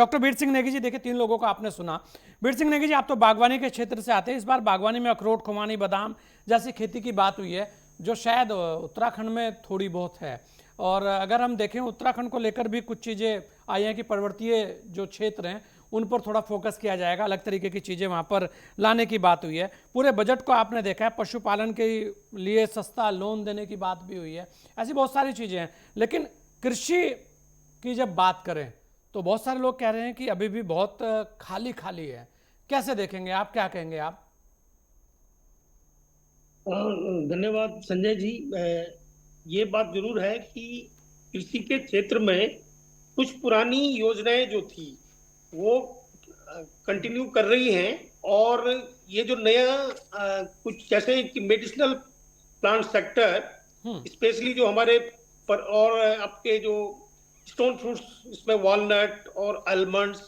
Doctor Bir Singh Negi ji, देखिए तीन लोगों को आपने सुना। बीर सिंह नेगी जी, आप तो बागवानी के क्षेत्र से आते हैं। इस बार बागवानी में अखरोट, खुमानी, बादाम जैसी खेती की बात हुई है, जो शायद उत्तराखंड में थोड़ी बहुत है। और अगर हम देखें उत्तराखंड को लेकर भी कुछ चीज़ें आई हैं कि पर्वतीय जो क्षेत्र हैं उन पर थोड़ा फोकस किया जाएगा, अलग तरीके की चीज़ें वहाँ पर लाने की बात हुई है। पूरे बजट को आपने देखा है, पशुपालन के लिए सस्ता लोन देने की बात भी हुई है, ऐसी बहुत सारी चीज़ें हैं। लेकिन कृषि की जब बात करें तो बहुत सारे लोग कह रहे हैं कि अभी भी बहुत खाली खाली है। कैसे देखेंगे आप, क्या कहेंगे आप? धन्यवाद संजय जी। ये बात जरूर है कि कृषि के क्षेत्र में कुछ पुरानी योजनाएं जो थी वो कंटिन्यू कर रही हैं। और ये जो नया कुछ जैसे कि मेडिसिनल प्लांट सेक्टर, हम्म। स्पेशली जो हमारे पर, और आपके जो स्टोन फ्रूट्स, इसमें वॉलनट और आलमंड्स,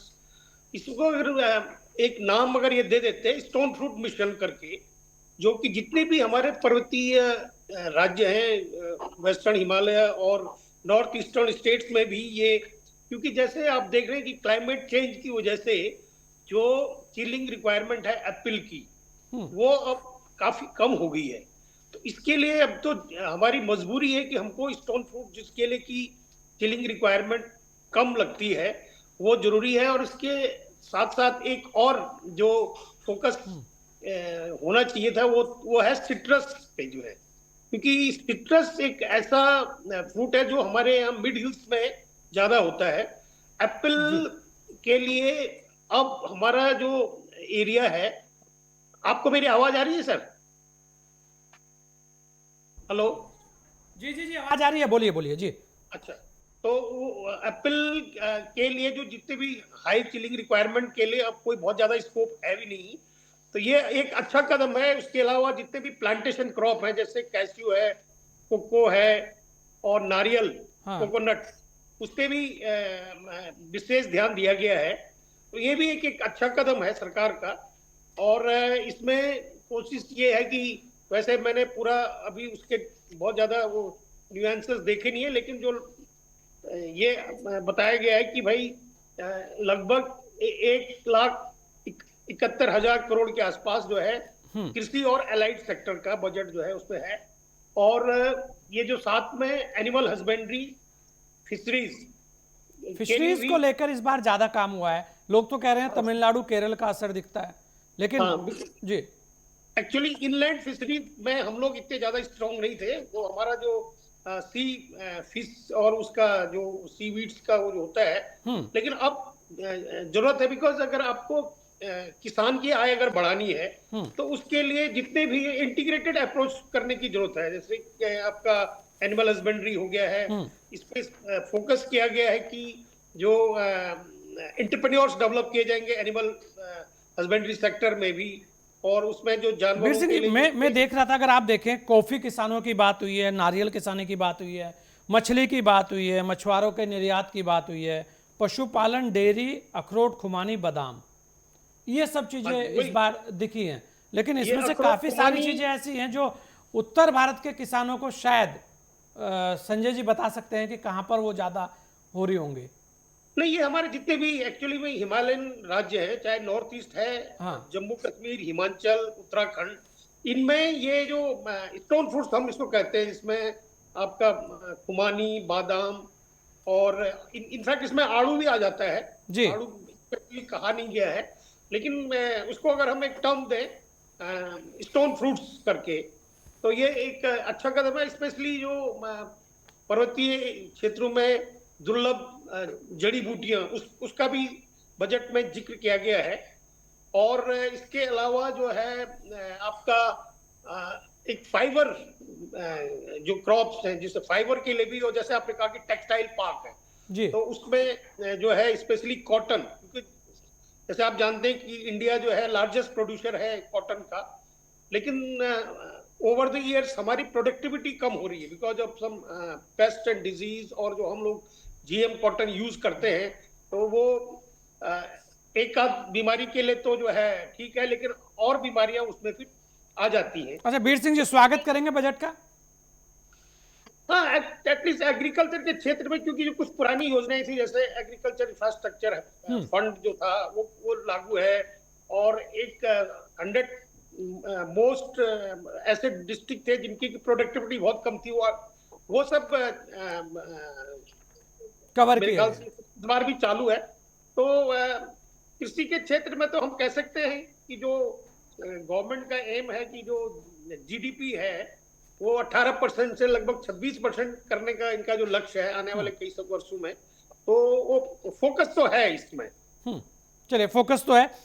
इसको अगर एक नाम अगर ये दे देते स्टोन फ्रूट मिशन करके, जो कि जितने भी हमारे पर्वतीय राज्य हैं, वेस्टर्न हिमालय और नॉर्थ ईस्टर्न स्टेट्स में भी ये, क्योंकि जैसे आप देख रहे हैं कि क्लाइमेट चेंज की वजह से जो चिलिंग रिक्वायरमेंट है एप्पल की, हम्म। वो अब काफी कम हो गई है। तो इसके लिए अब तो हमारी मजबूरी है कि हमको स्टोन फ्रूट, जिसके लिए की चिलिंग रिक्वायरमेंट कम लगती है, वो जरूरी है। और इसके साथ साथ एक और जो फोकस होना चाहिए था, वो है सिट्रस पे जो है, क्योंकि सिट्रस एक ऐसा फ्रूट है जो हमारे यहाँ मिड हिल्स में ज्यादा होता है। एप्पल जी के लिए अब हमारा जो एरिया है, आपको मेरी आवाज आ रही है सर? हेलो? जी जी जी, आवाज आ रही है, बोलिए बोलिए जी। अच्छा। तो एप्पल के लिए जो जितने भी हाई चिलिंग रिक्वायरमेंट के लिए अब कोई बहुत ज्यादा स्कोप है भी नहीं। तो ये एक अच्छा कदम है। उसके अलावा जितने भी प्लांटेशन क्रॉप है, जैसे कैश्यू है, कोको है और नारियल, हाँ। कोकोनट, उस पे भी विशेष ध्यान दिया गया है। तो ये भी एक अच्छा कदम है सरकार का। और इसमें कोशिश ये है कि, वैसे मैंने पूरा अभी उसके बहुत ज्यादा वो न्यूएंसेस देखे नहीं है, लेकिन जो ये बताया गया है कि भाई लगभग 1,71,000 करोड़ के आसपास जो है कृषि और एलाइड सेक्टर का बजट जो है उसमें है। और ये जो साथ में एनिमल हस्बेंड्री, फिशरीज के लिए फिशरीज भी। को लेकर इस बार ज्यादा काम हुआ है। लोग तो कह रहे हैं हाँ, तमिलनाडु केरल का असर दिखता है, लेकिन हाँ, जी। एक्चुअली इनलैंड फिशरीज में हम लोग इतने ज्यादा स्ट्रांग नहीं थे। वो हमारा जो सी फिश और उसका जो सी वीड्स का वो जो होता है। हम्म। लेकिन अब जरूरत है, बिकॉज अगर आपको किसान की आय अगर बढ़ानी है, हम्म। तो उसके लिए जितने भी इंटीग्रेटेड अप्रोच करने की जरूरत है। जैसे आपका एनिमल हस्बेंड्री हो गया है, हम्म। इस पे फोकस किया गया है कि जो एंटरप्रेन्योर्स डेवलप किए जाएंगे एनिमल हस्बेंड्री सेक्टर में भी। और उसमें जो वीर जानवरों सिंह के जी, लिए जो मैं देख रहा था, अगर आप देखें कॉफी किसानों की बात हुई है, नारियल किसानी की बात हुई है, मछली की बात हुई है, मछुआरों के निर्यात की बात हुई है, पशुपालन, डेयरी, अखरोट, खुमानी, बादाम, ये सब हाँ चीजें जी, इस वही बार दिखी हैं। लेकिन ये इसमें से अखरोट काफी सारी खुमानी। चीजें ऐसी हैं जो उत्तर भारत के किसानों को शायद संजय जी बता सकते हैं कि कहां पर वो ज्यादा हो रही होंगी। नहीं, ये हमारे जितने भी एक्चुअली में हिमालयन राज्य हैं, चाहे नॉर्थ ईस्ट है, हाँ। जम्मू कश्मीर, हिमाचल, उत्तराखंड, इनमें ये जो स्टोन फ्रूट्स हम इसको कहते हैं, इसमें आपका खुमानी, बादाम, और इनफैक्ट इसमें आड़ू भी आ जाता है। जी। आड़ू स्पेशली कहा नहीं गया है, लेकिन उसको अगर हम एक टर्म दें स्टोन फ्रूट्स करके, तो ये एक अच्छा कदम है। स्पेशली जो पर्वतीय क्षेत्रों में दुर्लभ जड़ी बूटियां, उसका भी बजट में जिक्र किया गया है। और इसके अलावा जो है आपका एक फाइबर, जो क्रॉप्स हैं जिससे फाइबर के लिए भी, और जैसे आपने कहा कि टेक्सटाइल पार्क है, जी। तो उसमें जो है स्पेशली कॉटन, क्योंकि जैसे आप जानते हैं कि इंडिया जो है लार्जेस्ट प्रोड्यूसर है कॉटन का। लेकिन ओवर द इयर्स हमारी प्रोडक्टिविटी कम हो रही है, because of some pest and disease, और जो हम लोग जीएम कॉटन यूज करते हैं, तो वो uh, एक आध बीमारी के लिए तो जो है ठीक है, लेकिन और बीमारियां उसमें फिर आ जाती हैं। अच्छा बीर सिंह जी, तो स्वागत करेंगे बजट का। हाँ, एटलीस्ट एग्रीकल्चर के क्षेत्र में, क्योंकि जो कुछ पुरानी योजनाएं थी, जैसे एग्रीकल्चर इंफ्रास्ट्रक्चर फंड जो था वो लागू है, और एक 100 मोस्ट ऐसे डिस्ट्रिक्ट थे जिनकी प्रोडक्टिविटी बहुत कम थी, वो सब कवर मेरे किए ख्याल गए। से इस बार भी चालू है। तो कृषि के क्षेत्र में तो हम कह सकते हैं कि जो गवर्नमेंट का एम है कि जो जीडीपी है वो 18% से लगभग 26% करने का इनका जो लक्ष्य है आने वाले कई सब वर्षों में, तो वो फोकस तो है इसमें। चलिए, फोकस तो है।